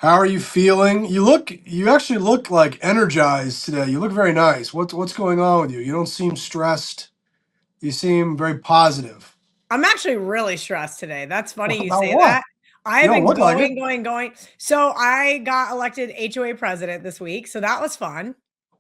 How are you feeling? You actually look like energized today. You look very nice. What's going on with you? You don't seem stressed. You seem very positive. I'm actually really stressed today. That's funny you About say what? that. I You have don't been look like it. going. So I got elected HOA president this week. So that was fun.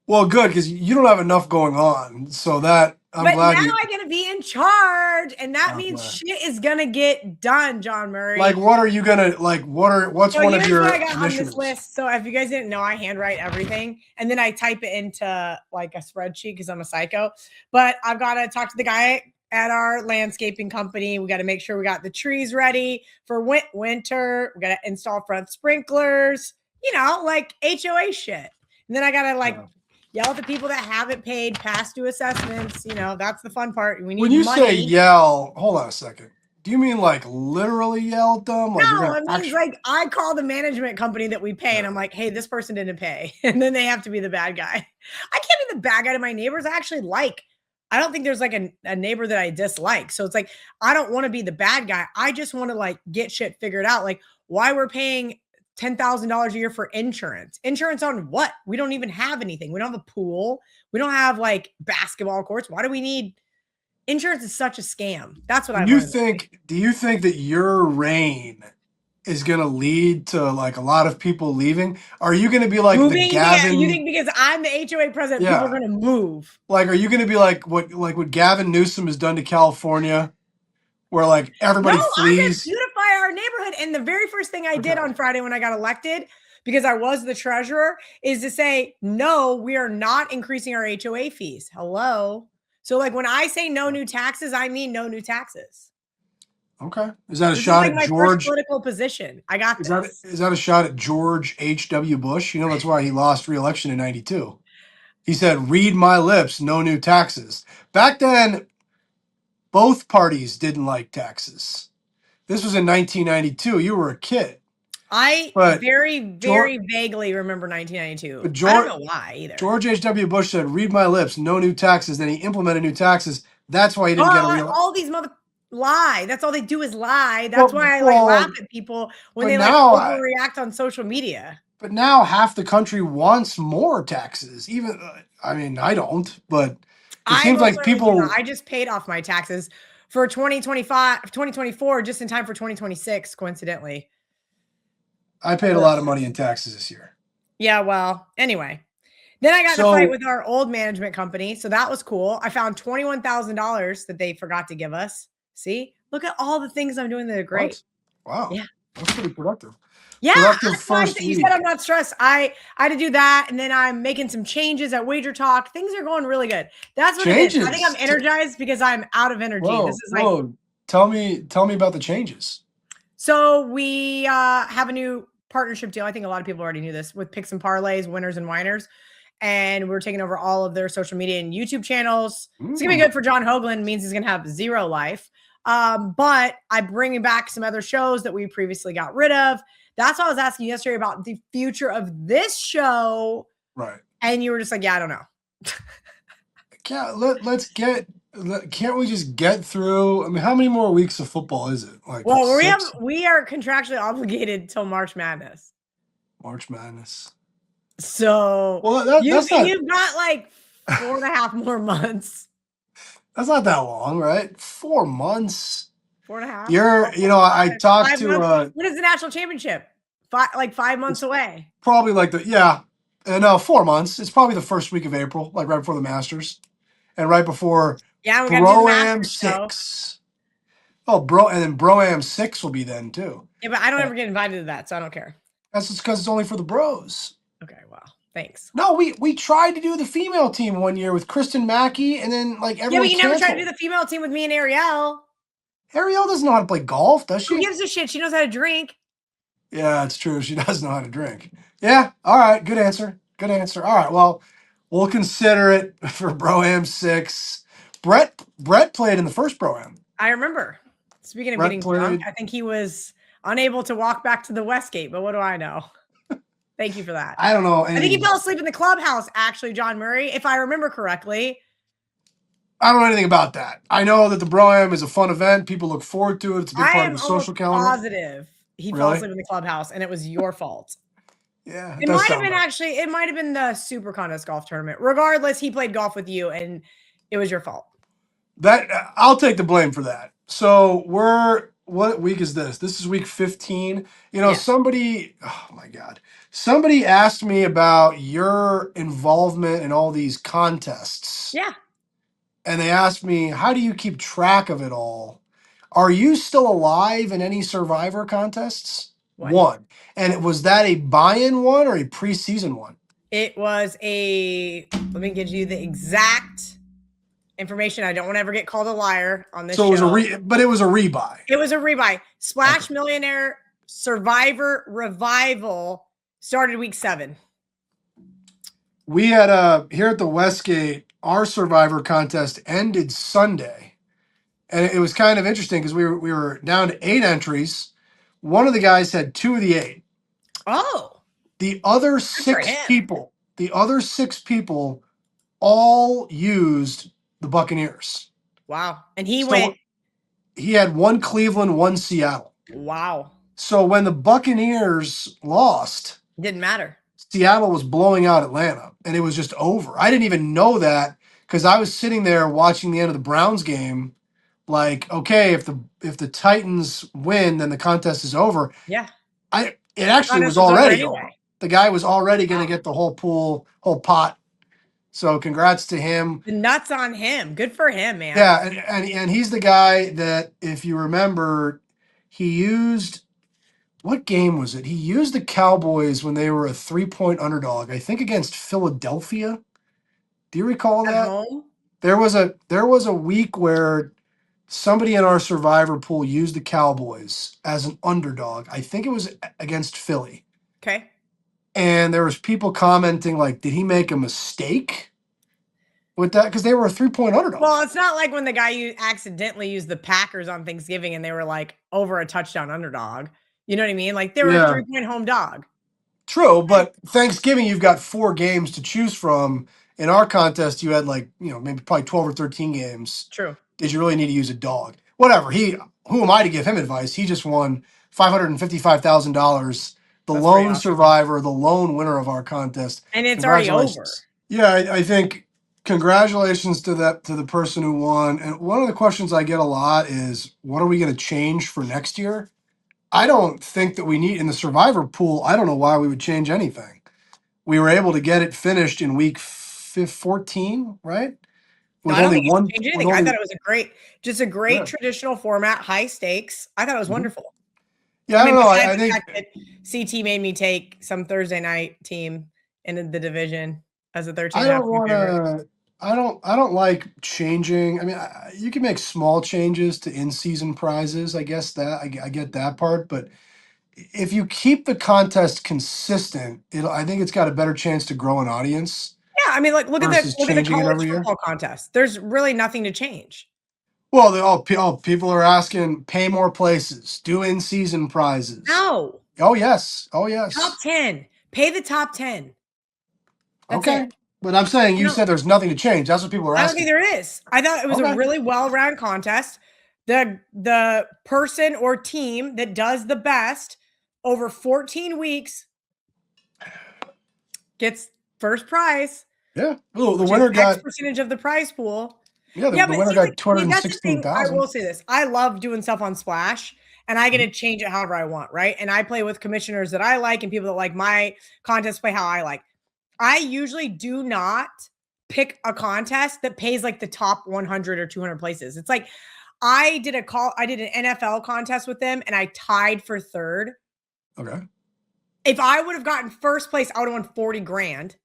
Well, good, because you don't have enough going on. So that I'm But now glad you. I get to be in charge. And that means Okay. shit is going to get done, John Like, Murray. what are you gonna like? What's So one of here's what your I got on this initiatives? list. So if you guys didn't know, I handwrite everything and then I type it into like a spreadsheet because I'm a psycho. But I've got to talk to the guy at our landscaping company. We got to make sure we got the trees ready for winter. We got to install front sprinklers, like HOA shit. And then I got to yell at the people that haven't paid past due assessments. That's the fun part. We When need you say money. yell, hold on a second. Do you mean like literally yell at them? Like you're No, gonna it means actually? like I call the management company that we pay and I'm like, hey, this person didn't pay. And then they have to be the bad guy. I can't be the bad guy to my neighbors. I don't think there's like a neighbor that I dislike. So it's like, I don't want to be the bad guy. I just want to like get shit figured out. Like why we're paying $10,000 a year for insurance. Insurance on what? We don't even have anything. We don't have a pool. We don't have like basketball courts. Why do we need insurance? Is such a scam. That's what I learned. Do you think that your reign is going to lead to like a lot of people leaving? Are you going to be like the Moving? You Gavin? think because I'm the HOA president, people are Yeah. going to move? Like, are you going to be like what Gavin Newsom has done to California, where like No, everybody I'm going to flees? beautify our neighborhood. And the very first thing I did Okay. on Friday when I got elected, because I was the treasurer, is to say, no, we are not increasing our HOA fees. Hello. So like when I say no new taxes, I mean no new taxes. Okay. Is that a This is shot like at my first George? political position. I got this. Is that a shot at George H.W. Bush? You know that's why he lost re-election in '92. He said, "Read my lips, no new taxes." Back then, both parties didn't like taxes. This was in 1992. You were a kid. I But very, George, very vaguely remember 1992. but I don't George, know why either. George H.W. Bush said, "Read my lips, no new taxes." Then he implemented new taxes. That's why he didn't get a real. All these mother lie. That's all they do is lie. That's Well, why I like laugh well, at people when but they like now, overreact on social media. but now half the country wants more taxes. Even, I mean, I don't, but it I seems most like certainly do not. people. I just paid off my taxes for 2025, 2024, just in time for 2026, coincidentally. I paid a lot of money in taxes this year. Yeah, well, anyway. Then I got in a fight with our old management company. So that was cool. I found $21,000 that they forgot to give us. See, look at all the things I'm doing that are great. What? Wow. Yeah. That's pretty productive. Yeah. Productive That's why first you week. said I'm not stressed. I had to do that. And then I'm making some changes at Wager Talk. Things are going really good. That's what it is. I think I'm energized because I'm out of energy. Whoa, This is like, whoa. Tell me about the changes. so we have a new partnership deal. I think a lot of people already knew this with Picks and Parlays, Winners and Winers. And we're taking over all of their social media and YouTube channels. It's gonna be good for John Hoagland. Means he's gonna have zero life. But I'm bringing back some other shows that we previously got rid of. That's why I was asking you yesterday about the future of this show. Right. And you were just like, yeah, I don't know. Can't we just get through? I mean, how many more weeks of football is it? Like, well, six? we are contractually obligated till March Madness. March Madness. So well, you've got like 4.5 more months. That's not that long, right? 4 months. 4.5. I talked to. When is the national championship? 5 months away. Probably like no, 4 months. It's probably the first week of April, like right before the Masters, and right before Pro-Am 6. Oh, and then Pro-Am 6 will be then too. Yeah, but I don't ever get invited to that, so I don't care. That's just because it's only for the bros. Okay, well, thanks. No, we tried to do the female team one year with Kristen Mackey, and then like everyone. Yeah, but you never tried to do the female team with me and Ariel. Ariel doesn't know how to play golf, does she? Who gives a shit? She knows how to drink. Yeah, it's true. She does know how to drink. Yeah. All right. Good answer. Good answer. All right. Well, we'll consider it for Pro-Am 6. Brett played in the first Pro-Am. I remember. Speaking of getting drunk, I think he was unable to walk back to the Westgate, but what do I know? Thank you for that. I don't know. I think he fell asleep in the clubhouse, actually, John Murray, if I remember correctly. I don't know anything about that. I know that the Pro-Am is a fun event. People look forward to it. It's a big part of the social calendar. Positive he fell asleep in the clubhouse, and it was your fault. Yeah, it It does might have sound been right. actually, it might have been the SuperContest golf tournament. Regardless, he played golf with you and it was your fault. That I'll take the blame for that. So what week is this? This is week 15. You know, Yeah. somebody, oh my God, somebody asked me about your involvement in all these contests. Yeah. And they asked me, how do you keep track of it all? Are you still alive in any Survivor contests? One. One. And was that a buy-in one or a preseason one? It was let me give you the exact information. I don't want to ever get called a liar on this So it was show. but it was a rebuy. It was a rebuy. Splash Okay. Millionaire Survivor Revival started week 7. We had here at the Westgate, our Survivor contest ended Sunday. And it was kind of interesting because we were down to 8 entries. One of the guys had 2 of the 8. Oh, The other good for 6 him. people, all used the Buccaneers. Wow. And he So went, he had 1 Cleveland, 1 Seattle. wow. So when the Buccaneers lost, Didn't matter. Seattle was blowing out Atlanta, and it was just over. I didn't even know that because I was sitting there watching the end of the Browns game. Like, okay, if the Titans win, then the contest is over. Yeah. It actually was Contest was over already over. anyway. The guy was already going to Wow. get the whole pot. So congrats to him. The nuts on him. Good for him, man. Yeah, and he's the guy that, if you remember, he used, what game was it? He used the Cowboys when they were a 3-point underdog, I think against Philadelphia. Do you recall At that? home. There was a week where somebody in our Survivor pool used the Cowboys as an underdog. I think it was against Philly. Okay. And there was people commenting like, did he make a mistake with that? Because they were a 3-point underdog. Well, it's not like when the guy accidentally used the Packers on Thanksgiving and they were like over a touchdown underdog. You know what I mean? Like they were a 3-point home dog. True, but Thanksgiving, you've got 4 games to choose from. In our contest, you had maybe probably 12 or 13 games. True. Did you really need to use a dog? Whatever. Who am I to give him advice? He just won $555,000. The That's lone awesome. survivor, the lone winner of our contest. And it's already over. Yeah, I think congratulations to the person who won. And one of the questions I get a lot is, what are we going to change for next year? I don't think that we need, in the Survivor pool, I don't know why we would change anything. We were able to get it finished in week 14, right? No, With I don't only think you one. should change anything. I thought it was a great Yeah. traditional format, high stakes. I thought it was wonderful. Yeah, I don't know. I think CT made me take some Thursday night team in the division as a 13. I don't want to. I don't like changing. I mean, you can make small changes to in-season prizes. I guess that I get that part, but if you keep the contest consistent, I think it's got a better chance to grow an audience. Yeah, I mean, like look at the changing it college every year. football contest. There's really nothing to change. Well, people are asking, pay more places, do in-season prizes. No. Oh yes. Oh yes. Top 10. Pay the top 10. That's okay. it. But I'm saying you said there's nothing to change. That's what people are asking. I don't think there is. I thought it was a really well-rounded contest. The person or team that does the best over 14 weeks gets first prize. Yeah. Well, the winner got X percentage of the prize pool. Yeah, the winner got 216,000. I will say this. I love doing stuff on Splash, and I get to change it however I want, right? And I play with commissioners that I like and people that like my contest play how I like. I usually do not pick a contest that pays like the top 100 or 200 places. It's like I did an NFL contest with them and I tied for third. Okay. If I would have gotten first place, I would have won 40 grand.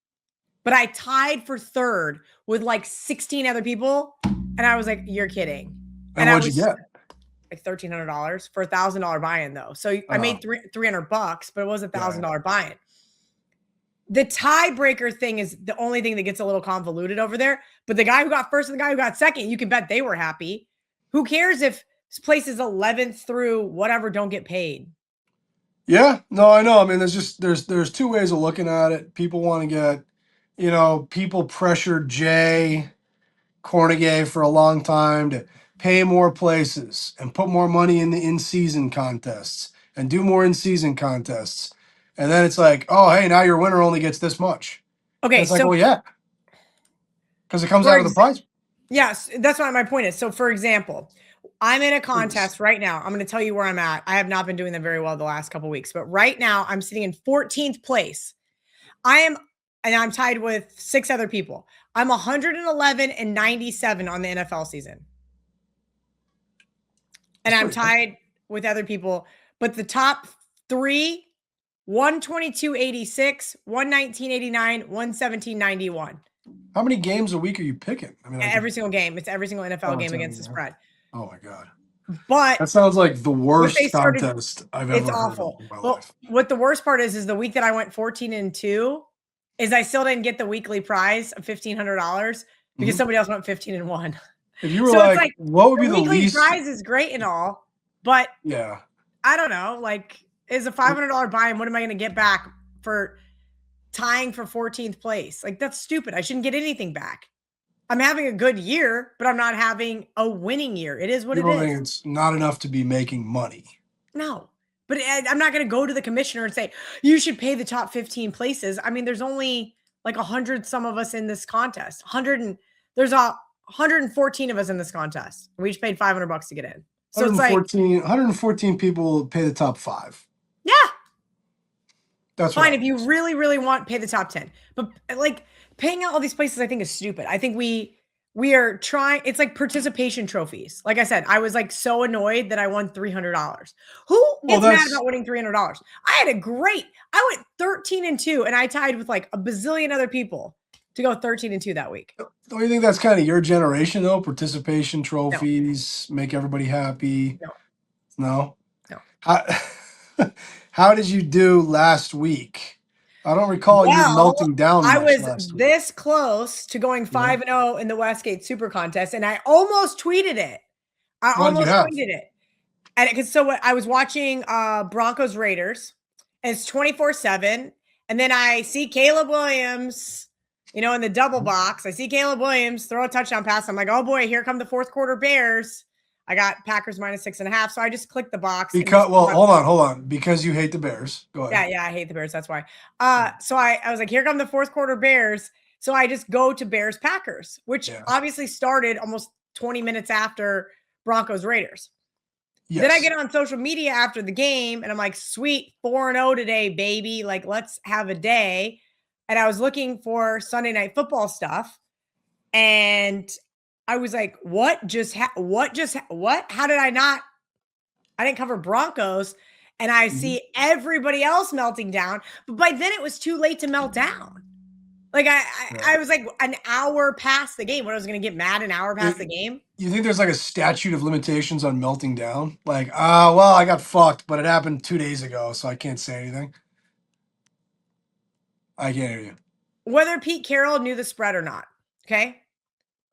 But I tied for third with like 16 other people. And I was like, you're kidding. And what'd you get? Like $1,300 for $1,000 buy-in though. So I made $300, but it was $1,000 buy-in. The tiebreaker thing is the only thing that gets a little convoluted over there. But the guy who got first and the guy who got second, you can bet they were happy. Who cares if places 11th through whatever don't get paid? Yeah, no, I know. I mean, there's 2 ways of looking at it. People want to get, people pressured Jay Cornegay for a long time to pay more places and put more money in the in-season contests and do more in-season contests. And then it's like, oh, hey, now your winner only gets this much. And Okay, it's like, so well, yeah, because it comes for out of the prize. yes, that's what my point is. So, for example, I'm in a Please. contest right now. I'm going to tell you where I'm at. I have not been doing them very well the last couple weeks, but right now I'm sitting in 14th place. And I'm tied with 6 other people. I'm 111 and 97 on the NFL season. And That's I'm pretty good. tied with other people, but the top 3, 122.86, 119.89, 117.91. How many games a week are you picking? I mean, Every single game. It's every single NFL game against the spread. Oh my God. But that sounds like the what they worst started, contest I've it's ever heard awful. of in my Well, life. what the worst part is the week that I went 14-2 is I still didn't get the weekly prize of $1,500 because somebody else went 15-1. If you were So it's like, what would be the weekly least? prize is great and all, but Yeah. I don't know. Like, is a $500 buy-in? What am I going to get back for tying for 14th place? Like, that's stupid. I shouldn't get anything back. I'm having a good year, but I'm not having a winning year. It is what You it don't is. think it's not enough to be making money? No, but I'm not going to go to the commissioner and say, you should pay the top 15 places. I mean, there's only like 100 some of us in this contest. There's 114 of us in this contest. We each paid $500 to get in. So it's like 114 people pay the top 5. Yeah. That's fine. If you really, really want, pay the top 10. But like paying out all these places, I think is stupid. I think we are trying. It's like participation trophies. Like I said, I was like so annoyed that I won $300. Who gets mad about winning $300? I went 13-2 and I tied with like a bazillion other people to go 13-2 that week. Don't you think that's kind of your generation though? Participation trophies make everybody happy. No. How did you do last week? I don't recall you melting down much I was last week. this close to going 5-0 in the Westgate SuperContest, and I almost tweeted it. And I was watching Broncos Raiders, and it's 24/7. And then I see Caleb Williams, in the double box. I see Caleb Williams throw a touchdown pass. I'm like, oh boy, here come the fourth quarter Bears. I got Packers -6.5. So I just clicked the box. Hold on. Because you hate the Bears. Go ahead. Yeah, I hate the Bears. That's why. So I was like, here come the fourth quarter Bears. So I just go to Bears Packers, which obviously started almost 20 minutes after Broncos Raiders. Yes. Then I get on social media after the game and I'm like, sweet, 4-0 today, baby. Like, let's have a day. And I was looking for Sunday Night Football stuff. And I was like, what? How did I didn't cover Broncos. And I see everybody else melting down. But by then it was too late to melt down. Like I was like an hour past the game. What, I was going to get mad an hour past the game? You think there's like a statute of limitations on melting down? Like, well, I got fucked, but it happened 2 days ago, so I can't say anything. I can't hear you. Whether Pete Carroll knew the spread or not. Okay.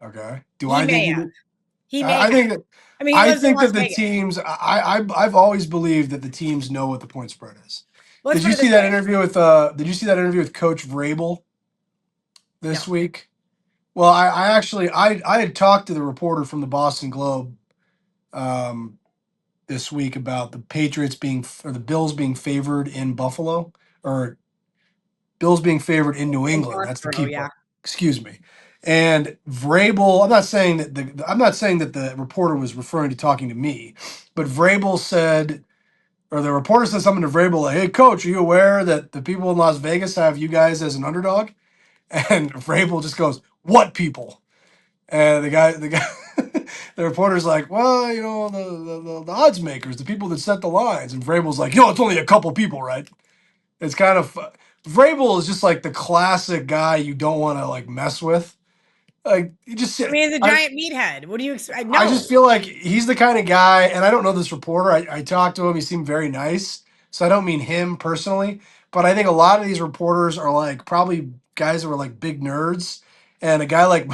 Okay. I think that the teams. I've always believed that the teams know what the point spread is. Did you see that interview with Coach Vrabel this week? Well, I actually had talked to the reporter from the Boston Globe this week about the the Bills being favored in Buffalo, or Bills being favored in New England. That's the key part. Excuse me. And Vrabel, I'm not saying that the reporter was referring to talking to me, but Vrabel said, or the reporter said something to Vrabel like, "Hey, coach, are you aware that the people in Las Vegas have you guys as an underdog?" And Vrabel just goes, "What people?" And the guy, the reporter's like, "Well, the odds makers, the people that set the lines." And Vrabel's like, "It's only a couple people, right?" It's kind of Vrabel is just like the classic guy you don't want to like mess with. Like, he's a giant meathead. What do you expect? No. I just feel like he's the kind of guy, and I don't know this reporter. I talked to him. He seemed very nice. So I don't mean him personally, but I think a lot of these reporters are like probably guys that were like big nerds. And a guy like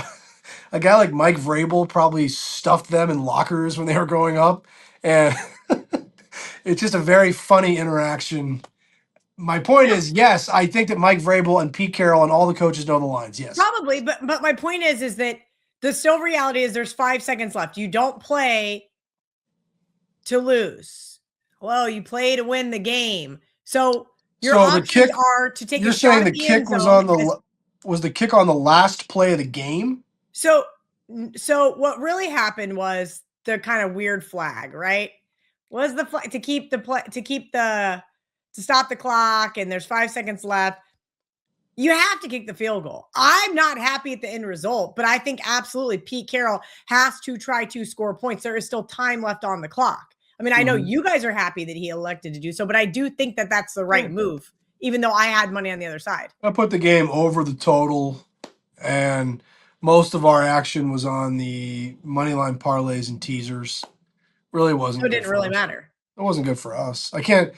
Mike Vrabel probably stuffed them in lockers when they were growing up. And it's just a very funny interaction. My point is, yes, I think that Mike Vrabel and Pete Carroll and all the coaches know the lines. Yes, probably. But my point is that the still reality is there's 5 seconds left. You don't play to lose. Well, you play to win the game. So Your So the options kick, are to take a you're shot saying at the the end kick was zone. on was the kick on the last play of the game? So what really happened was the kind of weird flag, right? Was the flag to stop the clock, and there's 5 seconds left. You have to kick the field goal. I'm not happy at the end result, but I think absolutely Pete Carroll has to try to score points. There is still time left on the clock. I mean, I know you guys are happy that he elected to do so, but I do think that that's the right move, even though I had money on the other side. I put the game over the total, and most of our action was on the money line parlays and teasers. Really So wasn't it good didn't for really us. matter. It wasn't good for us. I can't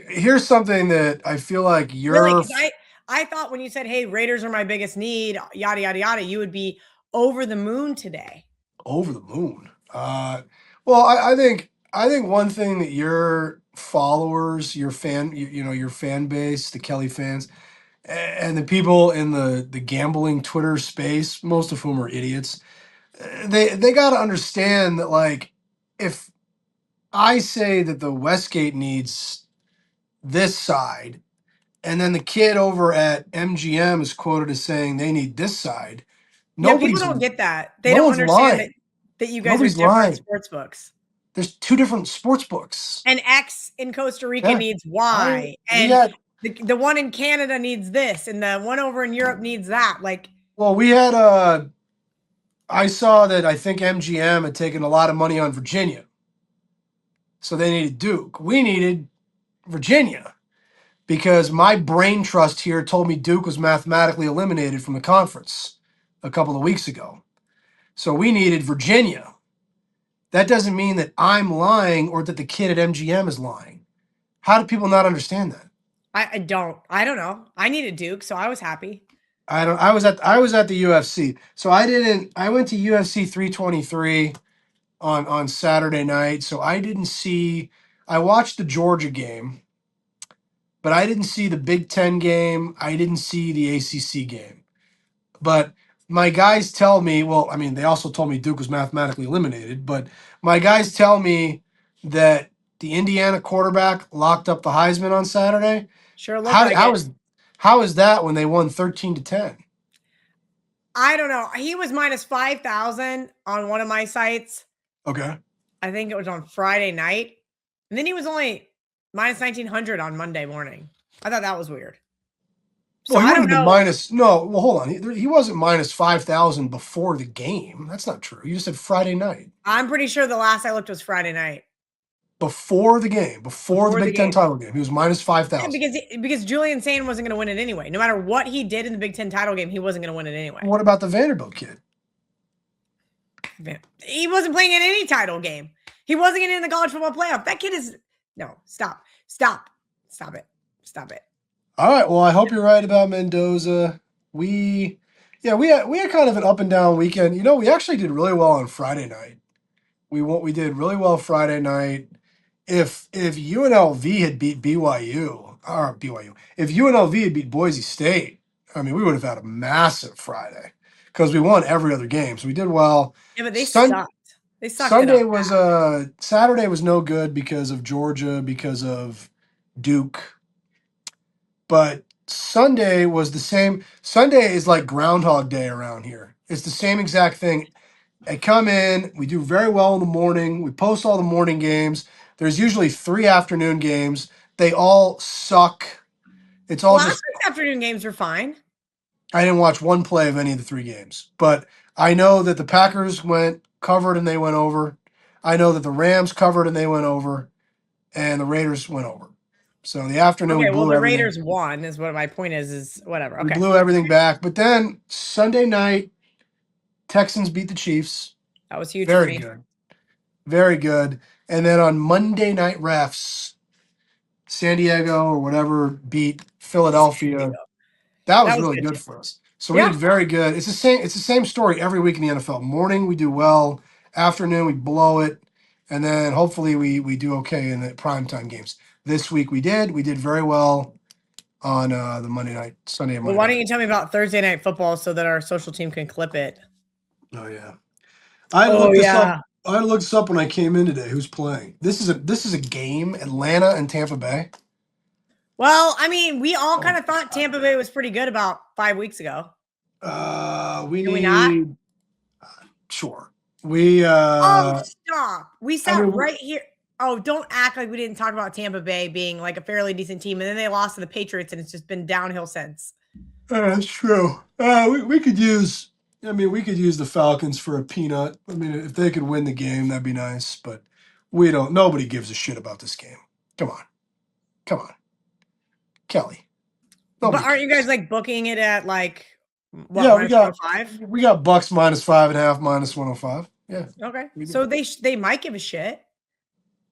here's something that I feel like Really? you're 'Cause I thought when you said, "Hey, Raiders are my biggest need," yada, yada, yada, you would be over the moon today. over the moon. Well, I think one thing that your followers, your your fan base, the Kelly fans, and the people in the gambling Twitter space, most of whom are idiots, they got to understand that if I say that the Westgate needs this side, and then the kid over at MGM is quoted as saying they need this side, Yeah, people nobody's don't get that. They no don't one's understand lying. that you guys are Nobody's different lying. sports books. There's two different sports books. And X in Costa Rica Yeah, needs Y, we and had the one in Canada needs this, and the one over in Europe needs that. Like, well, we had I saw that I think MGM had taken a lot of money on Virginia, so they needed Duke. We needed Virginia because my brain trust here told me Duke was mathematically eliminated from the conference a couple of weeks ago. So we needed Virginia. That doesn't mean that I'm lying or that the kid at MGM is lying. How do people not understand that? I don't know. I needed Duke, so I was happy. I don't. I was at the UFC, so I didn't. I went to UFC 323 on Saturday night, so I didn't see. I watched the Georgia game, but I didn't see the Big Ten game. I didn't see the ACC game. But my guys tell me. Well, I mean, they also told me Duke was mathematically eliminated. But my guys tell me that the Indiana quarterback locked up the Heisman on Saturday. Sure looked How like how it. is how is that when they won 13-10? I don't know. He was minus 5,000 on one of my sites. Okay. I think it was on Friday night. And then he was only minus 1,900 on Monday morning. I thought that was weird. So Well, he I wouldn't don't have been know. minus. No, well, hold on. He wasn't minus 5,000 before the game. That's not true. You just said Friday night. I'm pretty sure the last I looked was Friday night. Before the game, before the Before the Big Ten game. title game, he was minus Yeah, 5,000. because Julian Sane wasn't going to win it anyway. No matter what he did in the Big Ten title game, he wasn't going to win it anyway. What about the Vanderbilt kid? He wasn't playing in any title game. He wasn't getting in the college football playoff. That kid is no. Stop it. All right. Well, I hope you're right about Mendoza. We had kind of an up and down weekend. You know, we actually did really well on Friday night. We did really well Friday night. If UNLV had beat if UNLV had beat Boise State, I mean, we would have had a massive Friday because we won every other game. So we did well. Yeah, but they sucked. They sucked it Sunday up. was Saturday was no good because of Georgia, because of Duke. But Sunday was the same. Sunday is like Groundhog Day around here. It's the same exact thing. I come in, we do very well in the morning. We post all the morning games. There's usually 3 afternoon games. They all suck. It's all Last just. week's afternoon games were fine. I didn't watch one play of any of the 3 games, but I know that the Packers went covered and they went over. I know that the Rams covered and they went over, and the Raiders went over. So in the afternoon we Okay, well, blew the everything. Raiders won is what my point is whatever. We Okay. blew everything back. But then Sunday night, Texans beat the Chiefs. That was huge for Very me. good. Very good. And then on Monday night refs, San Diego or whatever beat Philadelphia. That was That was really good good too. for us. So we Yeah. did very good. It's the same story every week in the NFL. Morning we do well, afternoon we blow it, and then hopefully we do okay in the primetime games. This week we did. We did very well on the Sunday and Well, Monday why night. don't you tell me about Thursday night football so that our social team can clip it? Oh yeah. I Oh, looked this yeah. up. I looked this up when I came in today. Who's playing? This is a game. Atlanta and Tampa Bay. Well, I mean, we all kind of thought Tampa Bay was pretty good about 5 weeks ago. We Did we not? need sure. We Oh, stop. We I sat mean, right here. Oh, don't act like we didn't talk about Tampa Bay being like a fairly decent team. And then they lost to the Patriots, and it's just been downhill since. that's true. We could use. I mean, we could use the Falcons for a peanut. I mean, if they could win the game, that'd be nice. But we don't. Nobody gives a shit about this game. Come on, come on, Kelly. But aren't you guys like booking it at like what? Yeah, Minus 105? we got Bucks minus 5.5, minus 105. Yeah. Okay. So they might give a shit.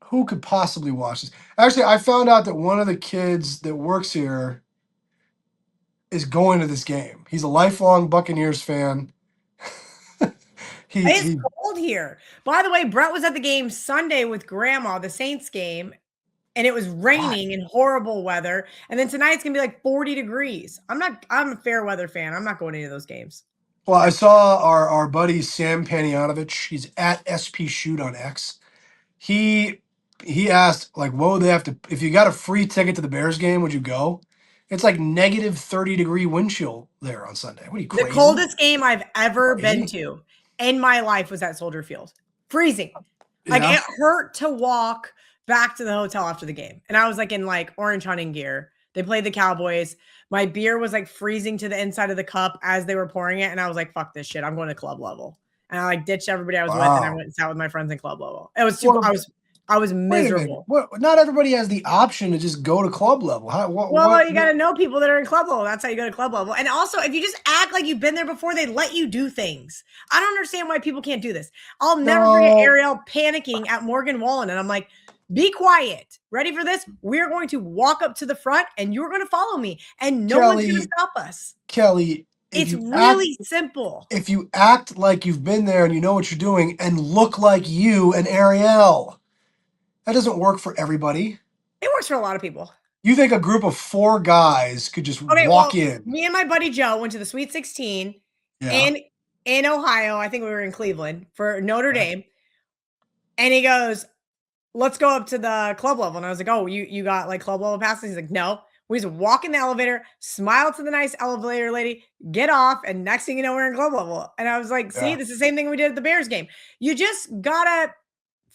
Who could possibly watch this? Actually, I found out that one of the kids that works here is going to this game. He's a lifelong Buccaneers fan. It's cold here. By the way, Brett was at the game Sunday with Grandma, the Saints game, and it was raining and horrible weather. And then tonight it's gonna be like 40 degrees. I'm a fair weather fan. I'm not going to any of those games. Well, I saw our buddy Sam Panayotovich. He's at SP Shoot on X. He asked, like, what would they have to, if you got a free ticket to the Bears game, would you go? It's like negative 30-degree wind chill there on Sunday. What are you, crazy? The coldest game I've ever been to in my life was at Soldier Field. Freezing. Like it hurt to walk back to the hotel after the game. And I was like in like orange hunting gear. They played the Cowboys. My beer was like freezing to the inside of the cup as they were pouring it. And I was like, fuck this shit. I'm going to club level. And I like ditched everybody I was with and I went and sat with my friends in club level. It was super, I was miserable. Not everybody has the option to just go to club level. You got to know people that are in club level. That's how you go to club level. And also, if you just act like you've been there before, they let you do things. I don't understand why people can't do this. I'll never forget Ariel panicking at Morgan Wallen. And I'm like, be quiet. Ready for this? We're going to walk up to the front and you're going to follow me. And no one's going to stop us. Kelly, it's really simple. If you act like you've been there and you know what you're doing and look like you and Ariel, that doesn't work for everybody. It works for a lot of people. You think a group of 4 guys could just walk in? Me and my buddy Joe went to the Sweet 16 in Ohio. I think we were in Cleveland for Notre Dame. And he goes, let's go up to the club level. And I was like, oh, you got like club level passes? He's like, no. We just walk in the elevator, smile to the nice elevator lady, get off, and next thing you know, we're in club level. And I was like, see, this is the same thing we did at the Bears game. You just gotta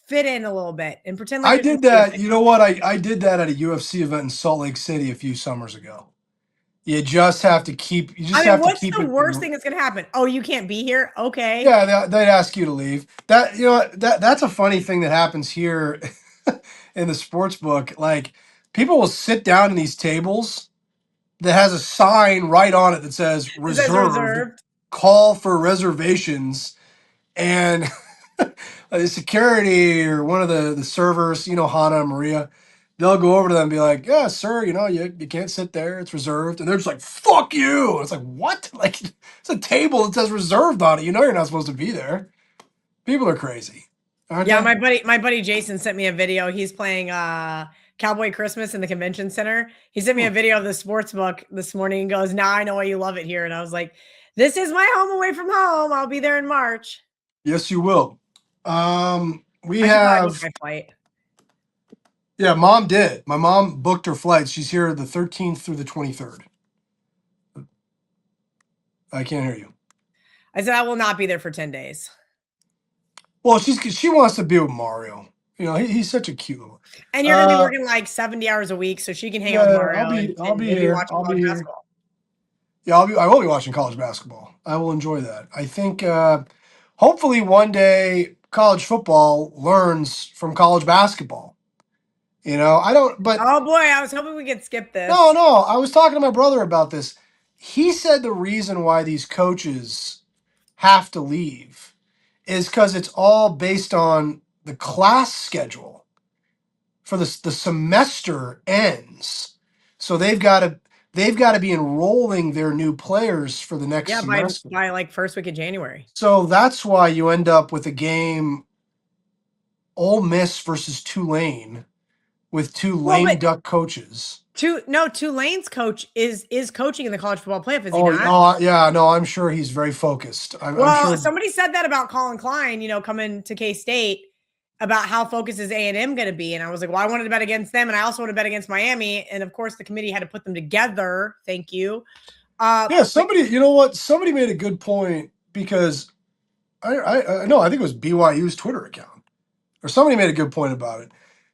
fit in a little bit and pretend like I did that. You know what? I did that at a UFC event in Salt Lake City a few summers ago. You just have to keep. What's the worst thing that's gonna happen? Oh, you can't be here. Okay. Yeah, they'd ask you to leave. That's a funny thing that happens here in the sports book. Like, people will sit down in these tables that has a sign right on it that says reserved. Call for reservations. And the security or one of the servers, Hannah and Maria, they'll go over to them and be like, yeah, sir, you can't sit there. It's reserved. And they're just like, fuck you. And it's like, what? Like, it's a table that says reserved on it. You're not supposed to be there. People are crazy. Yeah, my buddy Jason sent me a video. He's playing Cowboy Christmas in the convention center. He sent me a video of the sports book this morning and goes, now I know why you love it here. And I was like, this is my home away from home. I'll be there in March. Yes, you will. We have my flight. Yeah, Mom did. My mom booked her flight. She's here the 13th through the 23rd. I can't hear you. I said I will not be there for 10 days. Well, she wants to be with Mario. He's such a cute little. And you're gonna be working like 70 hours a week, so she can hang out with Mario. I'll be here. I'll be here. Yeah, I will be watching college basketball. I will enjoy that. I think hopefully one day college football learns from college basketball. I don't, but oh boy, I was hoping we could skip this. No, I was talking to my brother about this. He said the reason why these coaches have to leave is because it's all based on the class schedule. For the semester ends, so they've got to be enrolling their new players for the next semester. by like first week of January. So that's why you end up with a game, Ole Miss versus Tulane, with two lame duck coaches. Tulane's coach is coaching in the college football playoff. Is he not? Yeah, no, I'm sure he's very focused. I'm sure. Somebody said that about Colin Klein, coming to K-State. about how focused is A&M going to be. And I was like, well, I wanted to bet against them. And I also want to bet against Miami. And of course the committee had to put them together. Thank you. Yeah, somebody, you know what? Somebody made a good point because I know, I think it was BYU's Twitter account or somebody made a good point about it.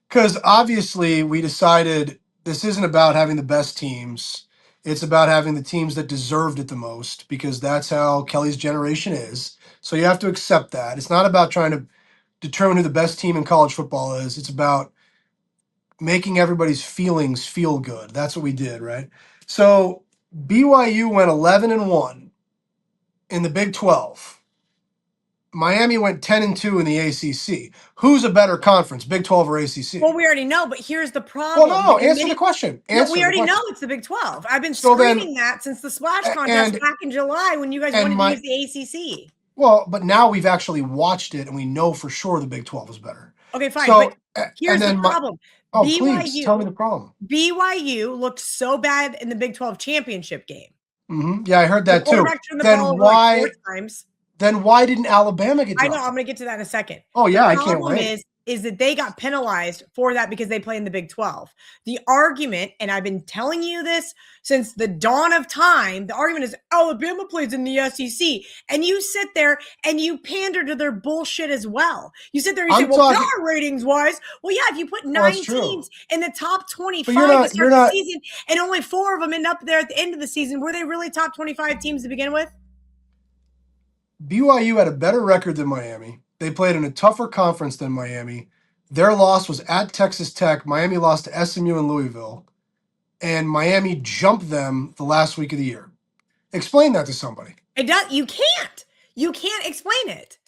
Because obviously we decided this isn't about having the best teams. It's about having the teams that deserved it the most because that's how Kelly's generation is. So you have to accept that. It's not about trying to determine who the best team in college football is. It's about making everybody's feelings feel good. That's what we did, right? So BYU went 11-1 in the Big 12. Miami went 10-2 in the ACC. Who's a better conference, Big 12 or ACC? Well, we already know, but here's the problem. Well, no, answer the question. We already know it's the Big 12. I've been screaming that since the Splash Contest back in July when you guys wanted to use the ACC. Well, but now we've actually watched it and we know for sure the Big 12 is better. Okay, fine. So, but here's the problem. Please tell me the problem. BYU looked so bad in the Big 12 championship game. Mm-hmm. Yeah, I heard that too. Then why didn't Alabama get dropped? I know. I'm going to get to that in a second. Oh, yeah, I can't wait. Is that they got penalized for that because they play in the Big 12. The argument, and I've been telling you this since the dawn of time, the argument is Alabama plays in the SEC. And you sit there and you pander to their bullshit as well. You sit there and you say, well, power ratings wise, well, yeah, if you put 9 teams in the top 25 to start the season and only 4 of them end up there at the end of the season, were they really top 25 teams to begin with? BYU had a better record than Miami. They played in a tougher conference than Miami. Their loss was at Texas Tech. Miami lost to SMU and Louisville. And Miami jumped them the last week of the year. Explain that to somebody. You can't. You can't explain it.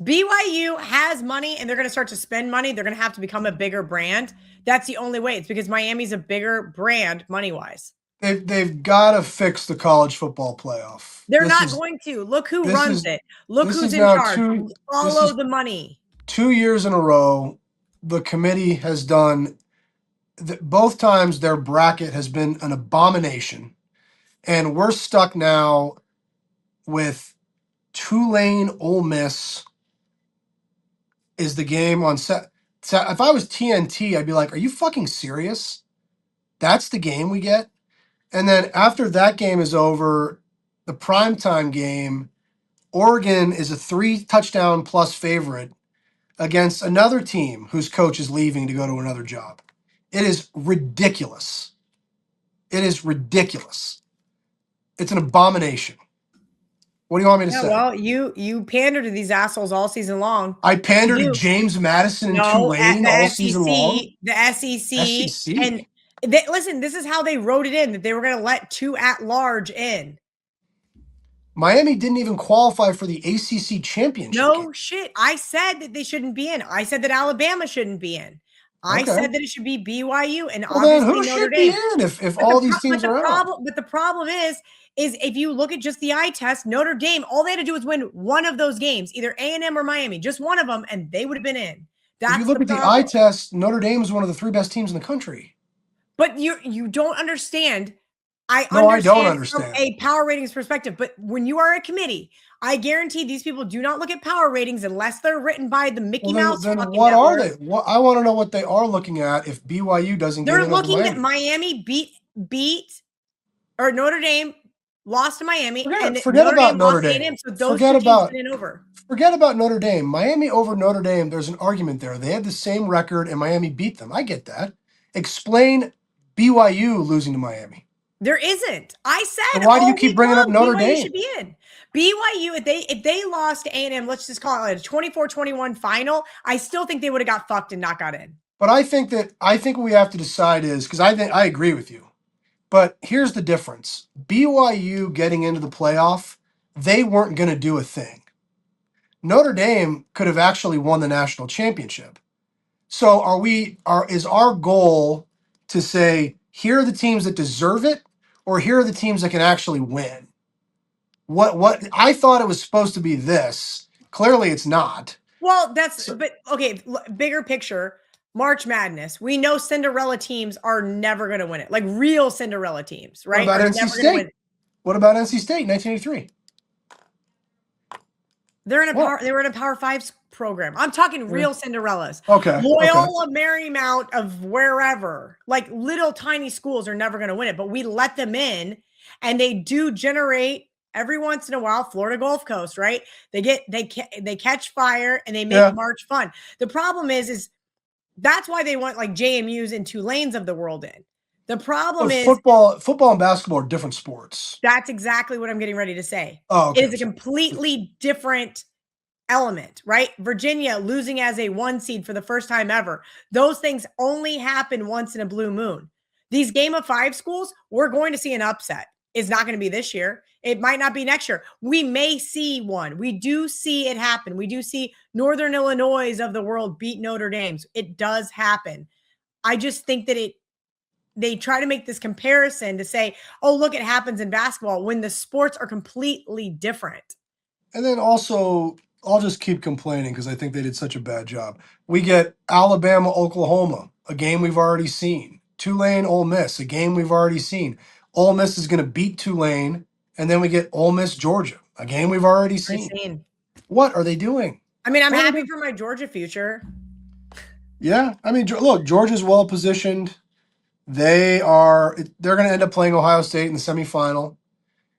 BYU has money and they're going to start to spend money. They're going to have to become a bigger brand. That's the only way. It's because Miami's a bigger brand money-wise. They've got to fix the college football playoff. They're not going to. Look who runs it. Look who's in charge. Follow the money. 2 years in a row, the committee has done both times their bracket has been an abomination. And we're stuck now with Tulane Ole Miss is the game on set. If I was TNT, I'd be like, are you fucking serious? That's the game we get? And then after that game is over, the primetime game, Oregon is a 3-touchdown plus favorite against another team whose coach is leaving to go to another job. It is ridiculous. It is ridiculous. It's an abomination. What do you want me to say? Well, you pander to these assholes all season long. I pander to James Madison and Tulane all season long. The SEC. And listen, this is how they wrote it in, that they were going to let 2 at-large in. Miami didn't even qualify for the ACC championship. No shit. I said that they shouldn't be in. I said that Alabama shouldn't be in. I said that it should be BYU and obviously who should be in if all these teams are out? But the problem is if you look at just the eye test, Notre Dame, all they had to do was win one of those games, either A&M or Miami, just one of them, and they would have been in. If you look at the eye test, Notre Dame is one of the 3 best teams in the country. But you don't understand. I don't understand from a power ratings perspective, but when you are a committee, I guarantee these people do not look at power ratings unless they're written by the Mickey Mouse. Then what are they? I want to know what they are looking at if BYU doesn't get in. They're looking at Miami beat or Notre Dame lost to Miami. Forget about Notre Dame. So those two teams went over. Forget about Notre Dame. Miami over Notre Dame, there's an argument there. They had the same record and Miami beat them. I get that. Explain BYU losing to Miami. There isn't. I said. Why do you keep bringing up Notre Dame? Should be in. BYU, if they lost to A&M, let's just call it a 24-21 final, I still think they would have got fucked and not got in. But I think what we have to decide is, because I agree with you, but here's the difference. BYU getting into the playoff, they weren't going to do a thing. Notre Dame could have actually won the national championship. So is our goal to say, here are the teams that deserve it, or here are the teams that can actually win? What I thought it was supposed to be this. Clearly it's not. Well, but okay, bigger picture, March Madness. We know Cinderella teams are never going to win it. Like real Cinderella teams, right? What about NC State? What about NC State 1983? They were in a Power 5 program. I'm talking real Cinderellas. Okay. Loyola Marymount of wherever, like little tiny schools are never going to win it, but we let them in and they do generate every once in a while. Florida Gulf Coast, right? They catch fire and they make March fun. The problem is that's why they want like JMUs and Tulanes of the world in. The problem is football and basketball are different sports. That's exactly what I'm getting ready to say. Oh, okay. It is a completely different element, right? Virginia losing as a 1 seed for the first time ever. Those things only happen once in a blue moon. These Game of 5 schools, we're going to see an upset. It's not going to be this year. It might not be next year. We may see one. We do see it happen. We do see Northern Illinois of the world beat Notre Dame. It does happen. I just think that they try to make this comparison to say, oh, look, it happens in basketball when the sports are completely different. And then also, I'll just keep complaining because I think they did such a bad job. We get Alabama, Oklahoma, a game we've already seen. Tulane, Ole Miss, a game we've already seen. Ole Miss is going to beat Tulane, and then we get Ole Miss, Georgia, a game we've already seen. What are they doing? I mean, I'm happy for my Georgia future. Yeah. I mean, look, Georgia's well positioned. They're going to end up playing Ohio State in the semifinal.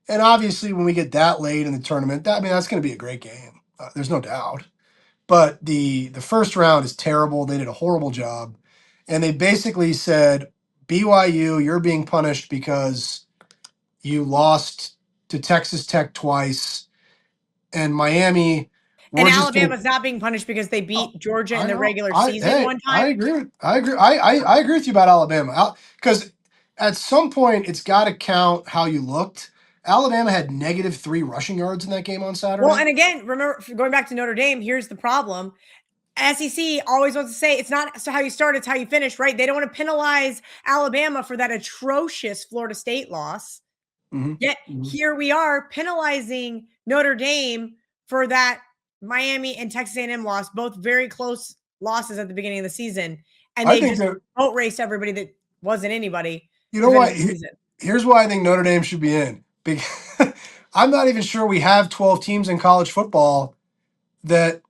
And obviously, when we get that late in the tournament, that's going to be a great game. There's no doubt. But the first round is terrible. They did a horrible job. And they basically said, BYU, you're being punished because you lost to Texas Tech twice. And Miami... And Alabama's not being punished because they beat Georgia in the regular season one time. I agree. I agree with you about Alabama. Because at some point, it's got to count how you looked. Alabama had -3 rushing yards in that game on Saturday. Well, and again, remember, going back to Notre Dame, here's the problem. SEC always wants to say it's not how you start, it's how you finish, right? They don't want to penalize Alabama for that atrocious Florida State loss. Yet here we are penalizing Notre Dame for that Miami and Texas A&M loss, both very close losses at the beginning of the season. And they just boat raced everybody that wasn't anybody. You know what? Here's why I think Notre Dame should be in. I'm not even sure we have 12 teams in college football that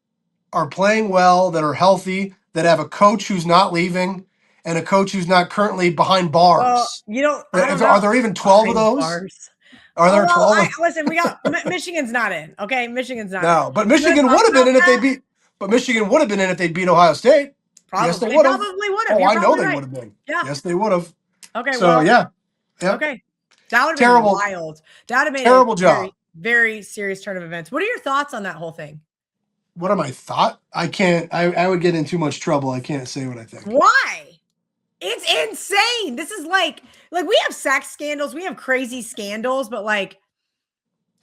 are playing well, that are healthy, that have a coach who's not leaving, and a coach who's not currently behind bars. Are there even 12 of those? Bars. Are there 12? Listen, we got Michigan's not in. Okay, Michigan's not. No, but Michigan would have been in if they beat. But Michigan would have been in if they beat Ohio State. Probably. Yes, they would have. Probably would have. Oh, I know they would have been. Yeah. Yes, they would have. Okay. So well, yeah. Okay. That would have been wild. That would have been terrible job. Very, very serious turn of events. What are your thoughts on that whole thing? What are my thoughts? I can't. I would get in too much trouble. I can't say what I think. Why? It's insane. This is like we have sex scandals, we have crazy scandals, but like,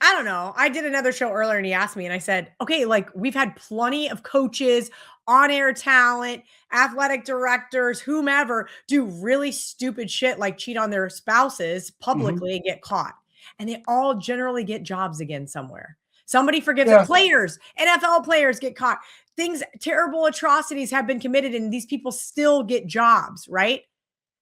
I don't know. I did another show earlier and he asked me and I said, okay, like we've had plenty of coaches, on-air talent, athletic directors, whomever do really stupid shit like cheat on their spouses publicly and get caught. And they all generally get jobs again somewhere. Somebody forgets it. Players, NFL players get caught. Terrible atrocities have been committed and these people still get jobs, right?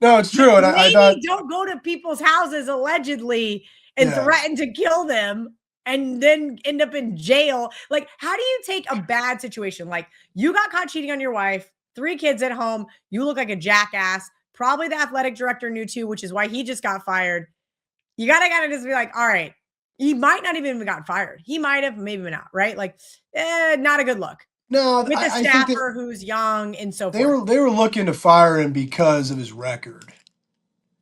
No, it's true. And I thought, don't go to people's houses allegedly and threaten to kill them and then end up in jail. Like, how do you take a bad situation? Like, you got caught cheating on your wife, 3 kids at home. You look like a jackass. Probably the athletic director knew too, which is why he just got fired. You got to kind of just be like, all right, he might not even have gotten fired. He might have, maybe not, right? Like, not a good look. No, with a staffer who's young and so forth. They were looking to fire him because of his record.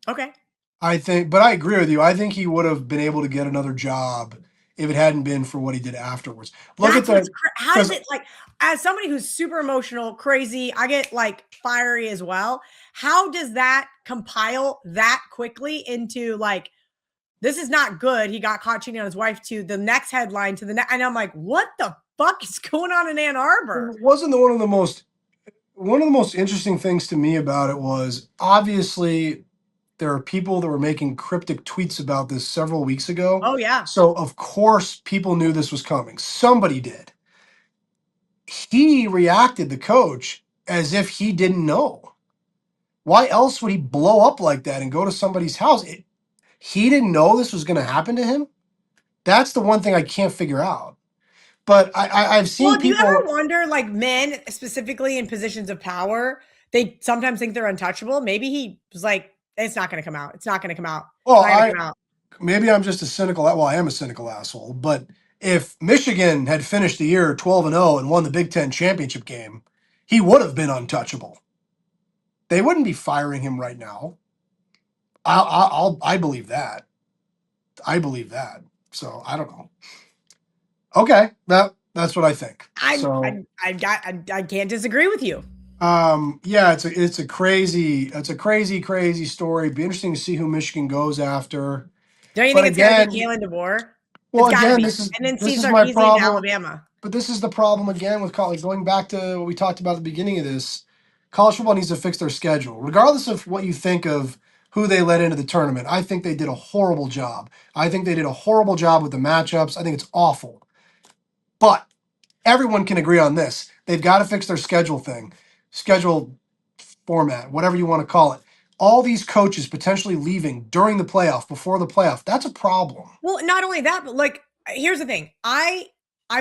Okay. But I agree with you. I think he would have been able to get another job if it hadn't been for what he did afterwards. How does it, like, as somebody who's super emotional, crazy, I get like fiery as well. How does that compile that quickly into like, this is not good. He got caught cheating on his wife to the next headline to the next. And I'm like, what the fuck is going on in Ann Arbor? Wasn't one of the most interesting things to me about it was obviously there are people that were making cryptic tweets about this several weeks ago. Oh yeah. So of course people knew this was coming. Somebody did. He reacted, the coach, as if he didn't know. Why else would he blow up like that and go to somebody's house? He didn't know this was going to happen to him. That's the one thing I can't figure out. But I've seen Well, do you ever people. wonder, like men specifically in positions of power, they sometimes think they're untouchable? Maybe he was like, it's not going to come out. It's not going to come out. It's Well, not going to come out. maybe I'm just a cynical. Well, I am a cynical asshole. But if Michigan had finished the year 12-0 and won the Big Ten championship game, he would have been untouchable. They wouldn't be firing him right now. I believe that. I believe that. So I don't know. Okay, that's what I think. So I can't disagree with you. yeah, it's a crazy story. Be interesting to see who Michigan goes after. Don't you But think it's got to be again, Kalen DeBoer? well, It's got to again, be. And then this Steve is my Sarkisian to problem. Alabama. But this is the problem again with college. Going back to what we talked about at the beginning of this, college football needs to fix their schedule, regardless of what you think of who they let into the tournament. I think they did a horrible job. I think they did a horrible job with the matchups. I think it's awful. But everyone can agree on this. They've got to fix their schedule format, whatever you want to call it. All these coaches potentially leaving during the playoff, before the playoff, that's a problem. Well, not only that, but like, here's the thing. I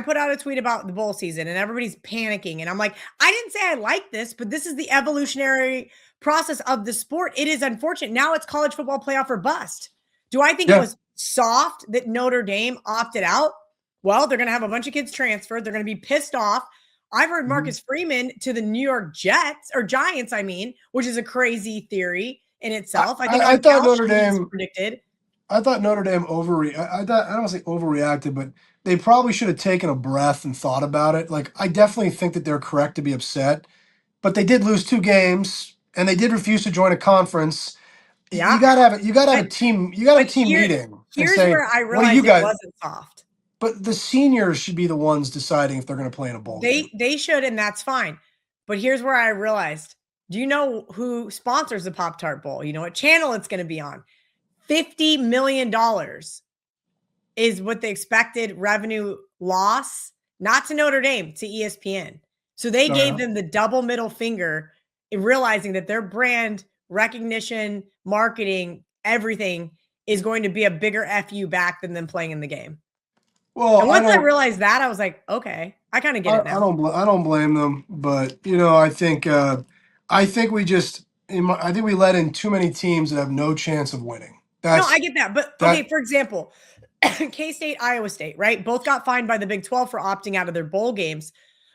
put out a tweet about the bowl season and everybody's panicking. And I'm like, I didn't say I like this, but this is the evolutionary process of the sport. It is unfortunate. Now it's college football playoff or bust. Do I think it was soft that Notre Dame opted out? Well, they're going to have a bunch of kids transferred. They're going to be pissed off. I've heard Marcus Freeman to the New York Jets or Giants, which is a crazy theory in itself. I thought Notre Dame predicted. I thought Notre Dame I don't want to say overreacted, but they probably should have taken a breath and thought about it. Like, I definitely think that they're correct to be upset, but they did lose 2 games and they did refuse to join a conference. Yeah. You gotta have a team. You gotta have a team meeting. Here's say, where I what do realized you guys? it wasn't soft. But the seniors should be the ones deciding if they're going to play in a bowl game. They should, and that's fine. But here's where I realized: do you know who sponsors the Pop-Tart Bowl? You know what channel it's going to be on? $50 million is what the expected revenue loss, not to Notre Dame, to ESPN. So they gave them the double middle finger, realizing that their brand recognition, marketing, everything is going to be a bigger FU back than them playing in the game. Well, and once I realized that, I was like, okay, I kind of get it now. I don't blame them, but I think we let in too many teams that have no chance of winning. No, I get that. But okay, for example, K-State, Iowa State, right? Both got fined by the Big 12 for opting out of their bowl games.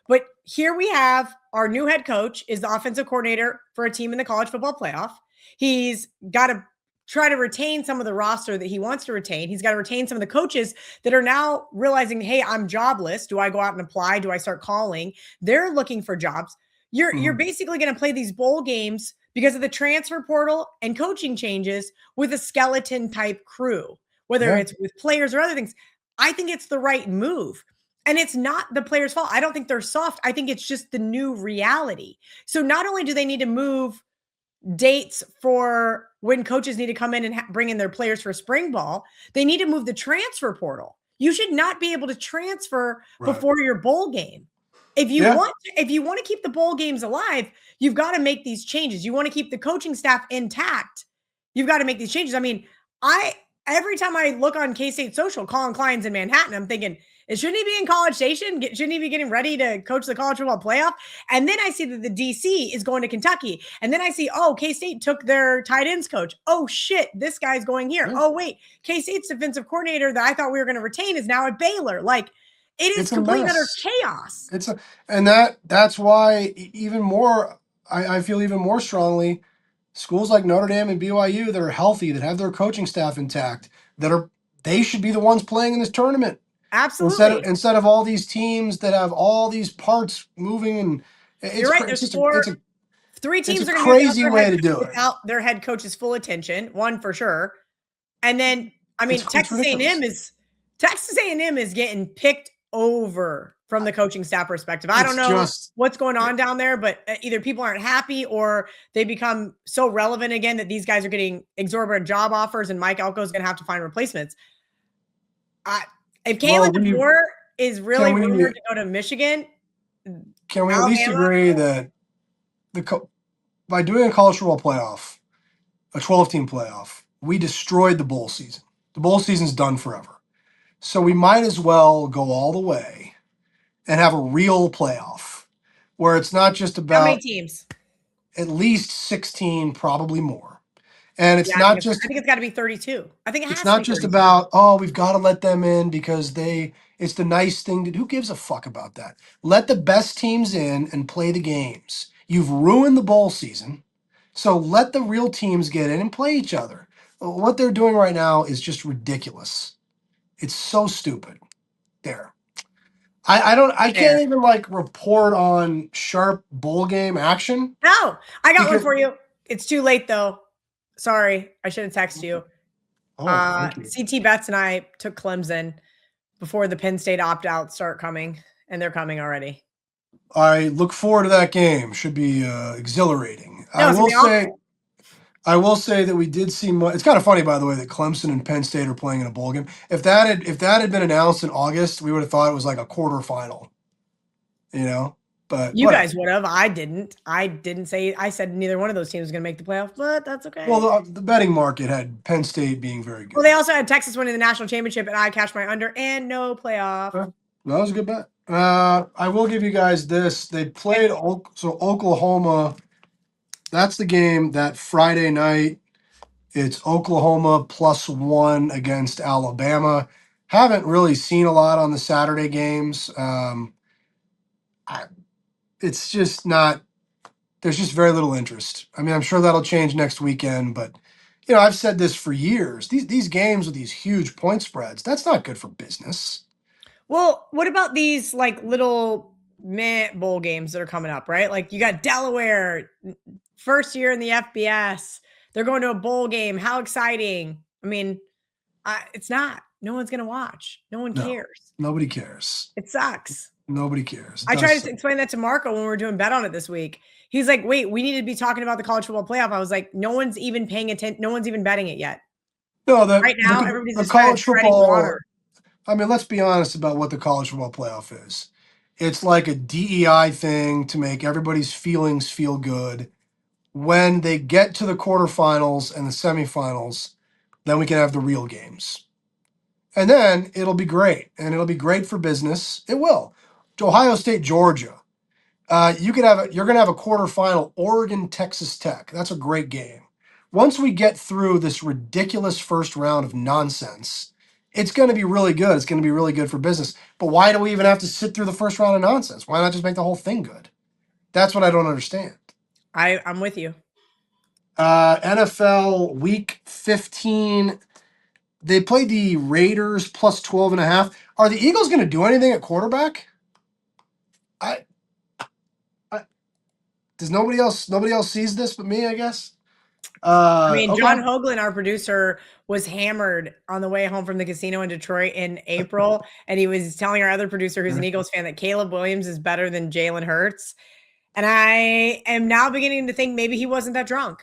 But here we have our new head coach is the offensive coordinator for a team in the college football playoff. He's got to try to retain some of the roster that he wants to retain. He's got to retain some of the coaches that are now realizing, hey, I'm jobless. Do I go out and apply? Do I start calling? They're looking for jobs. You're basically going to play these bowl games because of the transfer portal and coaching changes with a skeleton type crew, whether it's with players or other things. I think it's the right move. And it's not the players' fault. I don't think they're soft. I think it's just the new reality. So not only do they need to move dates for when coaches need to come in and bring in their players for spring ball, they need to move the transfer portal. You should not be able to transfer before your bowl game. If you want to keep the bowl games alive, you've got to make these changes. You want to keep the coaching staff intact, you've got to make these changes. I mean, every time I look on K-State social, Colin Klein's in Manhattan, I'm thinking, shouldn't he be in College Station? Shouldn't he be getting ready to coach the college football playoff? And then I see that the DC is going to Kentucky. And then I see, K-State took their tight ends coach. Oh, shit, this guy's going here. Oh, wait, K-State's defensive coordinator that I thought we were going to retain is now at Baylor. Like, it is complete utter chaos. That's why even more, I feel even more strongly, schools like Notre Dame and BYU that are healthy, that have their coaching staff intact, they should be the ones playing in this tournament. Absolutely. Instead of all these teams that have all these parts moving, and you're right. There's three teams are going to crazy way to do it without their head coach's full attention. One for sure, and then Texas A&M is getting picked over from the coaching staff perspective. I don't know what's going on down there, but either people aren't happy or they become so relevant again that these guys are getting exorbitant job offers, and Mike Elko is going to have to find replacements. If Kalen DeBoer is really rumored to go to Michigan, can we at least agree that by doing a college football playoff, a 12-team playoff, we destroyed the bowl season. The bowl season's done forever. So we might as well go all the way and have a real playoff where it's not just How many about teams? at least 16, probably more. And Yeah, I think it's got to be 32. I think it it's has to not be just 32. about, oh, we've got to let them in because it's the nice thing to do. Who gives a fuck about that? Let the best teams in and play the games. You've ruined the bowl season. So let the real teams get in and play each other. What they're doing right now is just ridiculous. It's so stupid. There. I Fair. can't even like report on sharp bowl game action No, I got one because for you. It's too late though. Sorry, I should have texted you. oh, thank you. CT Betts and I took Clemson before the Penn State opt-outs start coming, and they're coming already. I look forward to that game. Should be exhilarating. No, it's gonna be awful. I will say that we did see. It's kind of funny, by the way, that Clemson and Penn State are playing in a bowl game. If that had been announced in August, we would have thought it was like a quarterfinal. You know, but You whatever. guys would have. I didn't. I didn't say. I said neither one of those teams was gonna make the playoff, but that's okay. Well, the betting market had Penn State being very good. Well, they also had Texas winning the national championship, and I cashed my under and no playoff. That was a good bet. I will give you guys this. They played Oklahoma. That's the game that Friday night. It's Oklahoma +1 against Alabama. Haven't really seen a lot on the Saturday games. It's just not. There's just very little interest. I mean, I'm sure that'll change next weekend, but I've said this for years. These games with these huge point spreads, that's not good for business. Well, what about these like little meh bowl games that are coming up, right? Like you got Delaware, first year in the FBS. They're going to a bowl game. How exciting. I mean, it's not. No one's going to watch. No one No, cares. nobody cares. It sucks. Nobody cares. I tried to explain that to Marco when we were doing bet on it this week. He's like, wait, we need to be talking about the college football playoff. I was like, no one's even paying attention. No one's even betting it yet. No, Right now, everybody's the just kind of college treading football. water. I mean, let's be honest about what the college football playoff is. It's like a DEI thing to make everybody's feelings feel good. When they get to the quarterfinals and the semifinals, then we can have the real games. And then it'll be great. And it'll be great for business. It will. Ohio State, Georgia. You're gonna have a quarterfinal, Oregon, Texas Tech. That's a great game. Once we get through this ridiculous first round of nonsense, it's going to be really good. It's going to be really good for business. But why do we even have to sit through the first round of nonsense? Why not just make the whole thing good? That's what I don't understand. I'm with you. NFL Week 15. They played the Raiders +12.5. Are the Eagles going to do anything at quarterback? Does nobody else sees this but me, I guess? I mean, Okay. John Hoagland, our producer, was hammered on the way home from the casino in Detroit in April, and he was telling our other producer, who's an Eagles fan, that Caleb Williams is better than Jalen Hurts. And I am now beginning to think maybe he wasn't that drunk.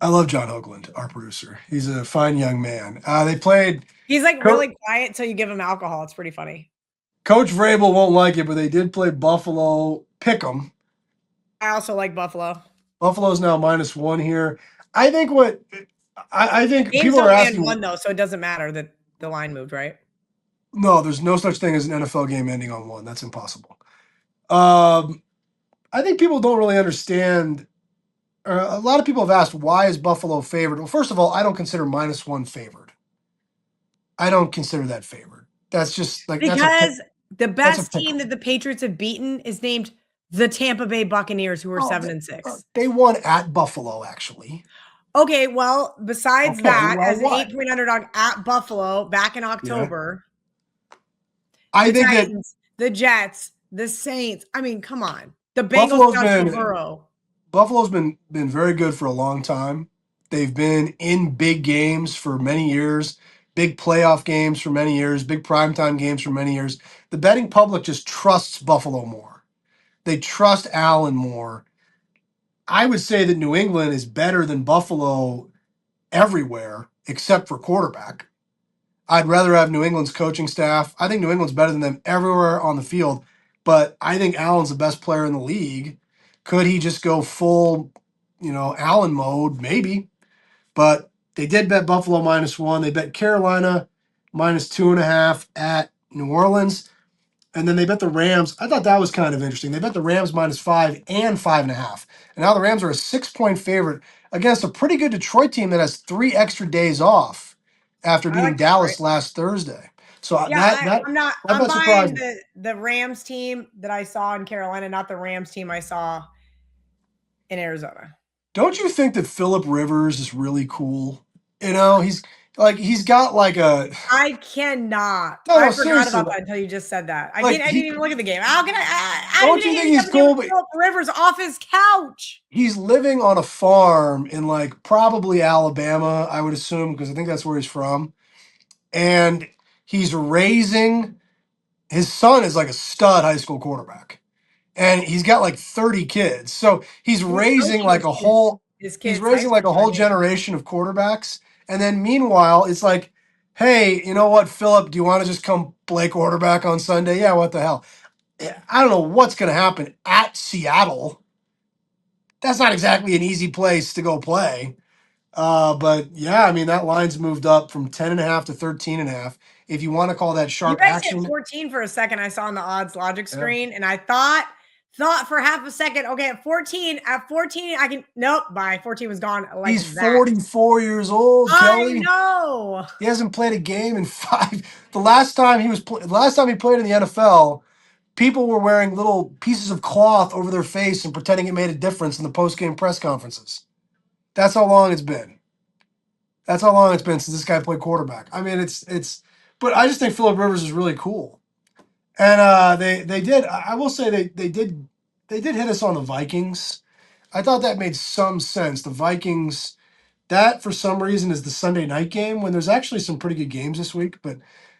I love John Hoagland, our producer. He's a fine young man. They played. He's like really quiet until you give him alcohol. It's pretty funny. Coach Vrabel won't like it, but they did play Buffalo Pick'em. I also like Buffalo. Buffalo's now -1 here. I think Games people are asking. One though, so it doesn't matter that the line moved, right? No, there's no such thing as an NFL game ending on 1. That's impossible. I think people don't really understand. A lot of people have asked, why is Buffalo favored? Well, first of all, I don't consider -1 favored. I don't consider that favored. That's just like because the best team that the Patriots have beaten is named the Tampa Bay Buccaneers, who are 7-6. They won at Buffalo, actually. Okay, well, besides that, as an 8-point underdog at Buffalo back in October, I think Titans, the Jets, the Saints. I mean, come on, the Bengals got Burrow. Buffalo's been very good for a long time. They've been in big games for many years, big playoff games for many years, big primetime games for many years. The betting public just trusts Buffalo more. They trust Allen more. I would say that New England is better than Buffalo everywhere except for quarterback. I'd rather have New England's coaching staff. I think New England's better than them everywhere on the field, but I think Allen's the best player in the league. Could he just go full, Allen mode? Maybe. But they did bet Buffalo -1. They bet Carolina -2.5 at New Orleans. And then they bet the Rams. I thought that was kind of interesting. They bet the Rams -5 and 5.5. And now the Rams are a 6-point favorite against a pretty good Detroit team that has 3 extra days off after I beating like Detroit. Dallas last Thursday. So Yeah, I'm not. that I'm bet surprised buying me. the Rams team that I saw in Carolina, not the Rams team I saw in Arizona. Don't you think that Phillip Rivers is really cool? You know, he's got like a I cannot. no, I forgot seriously, about that until you just said that. I like can't. I didn't even look at the game. How can I? How are you don't gonna you hit think me up he's again cool? with But Philip Rivers off his couch? he's living on a farm in like probably Alabama, I would assume, because I think that's where he's from. And he's raising his son is like a stud high school quarterback. And he's got like 30 kids. So he's Who's raising coaching like a his whole his he's kids' high raising like a school? whole generation of quarterbacks. And then meanwhile, it's like, hey, you know what, Philip, do you want to just come play quarterback on Sunday? Yeah, what the hell? I don't know what's gonna happen at Seattle. That's not exactly an easy place to go play. But yeah, I mean that line's moved up from 10.5 to 13.5. If you want to call that You sharp guys hit action, 14 for a second. I saw on the odds logic yeah. screen, and I thought for half a second, okay, at 14, I can nope, by 14 was gone like He's that. 44 years old, I Kelly. know. He hasn't played a game in 5. The last time he played in the NFL, people were wearing little pieces of cloth over their face and pretending it made a difference in the post-game press conferences. That's how long it's been. That's how long it's been since this guy played quarterback. I mean, it's. But I just think Phillip Rivers is really cool, and they did. I will say they did hit us on the Vikings. I thought that made some sense. The Vikings, that for some reason is the Sunday night game when there's actually some pretty good games this week. But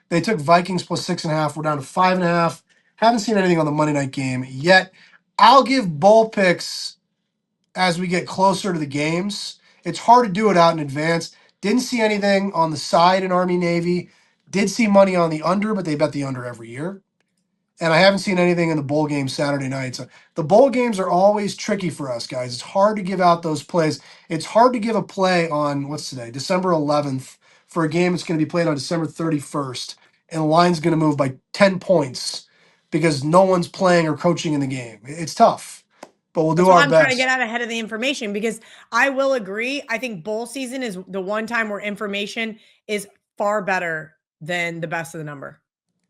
they took Vikings plus 6.5. We're down to 5.5. Haven't seen anything on the Monday night game yet. I'll give bowl picks as we get closer to the games. It's hard to do it out in advance. Didn't see anything on the side in Army Navy. Did see money on the under, but they bet the under every year. And I haven't seen anything in the bowl game Saturday night. So the bowl games are always tricky for us, guys. It's hard to give out those plays. It's hard to give a play on what's today, December 11th, for a game that's going to be played on December 31st, and the line's going to move by 10 points because no one's playing or coaching in the game. It's tough, but we'll do That's why our I'm trying to best. get out ahead of the information, because I will agree. I think bowl season is the one time where information is far better than the best of the number.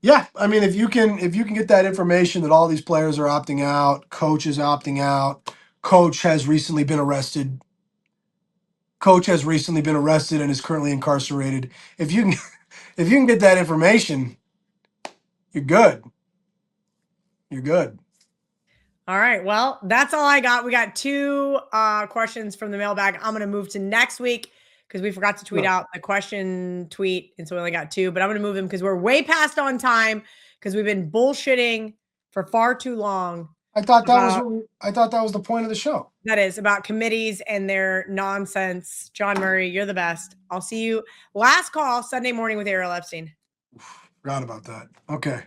Yeah, I mean, if you can get that information that all these players are opting out, coach is opting out, coach has recently been arrested, and is currently incarcerated. If you can if you can get that information, you're good. You're good. All right. Well, that's all I got. We got 2 questions from the mailbag. I'm going to move to next week because we forgot to tweet Yeah. out the question tweet. And so we only got 2, but I'm going to move them because we're way past on time because we've been bullshitting for far too long. I thought that was the point of the show. That is about committees and their nonsense. John Murray, you're the best. I'll see you last call Sunday morning with Ariel Epstein. Forgot about that. Okay.